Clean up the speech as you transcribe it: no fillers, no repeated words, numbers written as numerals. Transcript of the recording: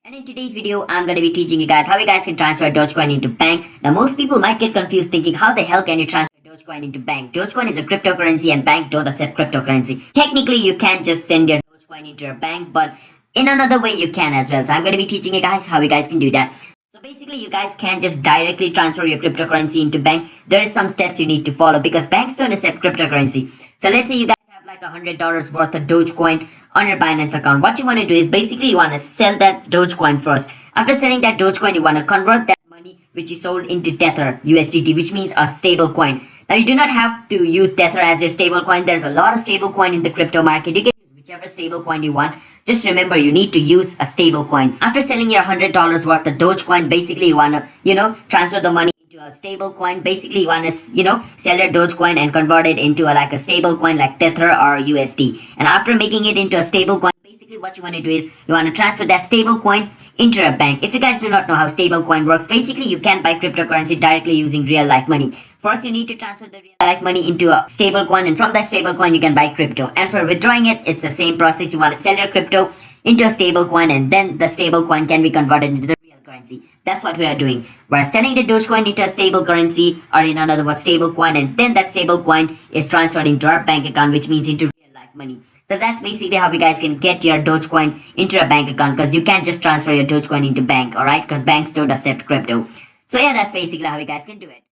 And in today's video, I'm going to be teaching you guys how you guys can transfer Dogecoin into bank. Now, most people might get confused thinking, how the hell can you transfer Dogecoin into bank? Dogecoin is a cryptocurrency and bank don't accept cryptocurrency. Technically, you can't just send your Dogecoin into your bank, but in another way you can as well. So I'm going to be teaching you guys how you guys can do that. So basically, you guys can't just directly transfer your cryptocurrency into bank. There is some steps you need to follow because banks don't accept cryptocurrency. So let's say you guys have like $100 worth of Dogecoin on your Binance account. What you want to do is basically you want to sell that Dogecoin first. After selling that Dogecoin, you want to convert that money which you sold into Tether USDT, which means a stable coin. Now you do not have to use Tether as your stable coin. There's a lot of stable coin in the crypto market. You can use whichever stable coin you want. Just remember, you need to use a stable coin. After selling your $100 worth of Dogecoin, basically you want to, transfer the money into a stable coin. Basically you want to, sell your Dogecoin and convert it into like a stable coin like Tether or USD. And after making it into a stable coin, basically what you want to do is you want to transfer that stable coin into a bank. If you guys do not know how stable coin works, basically you can buy cryptocurrency directly using real life money. First, you need to transfer the real life money into a stable coin, and from that stable coin you can buy crypto. And for withdrawing it, it's the same process. You want to sell your crypto into a stable coin, and then the stable coin can be converted into the real currency. That's what we are doing. We're selling the Dogecoin into a stable currency, or in another word, stable coin, and then that stable coin is transferred into our bank account, which means into real life money. So that's basically how you guys can get your Dogecoin into a bank account, because you can't just transfer your Dogecoin into bank, alright? Because banks don't accept crypto. So yeah, that's basically how you guys can do it.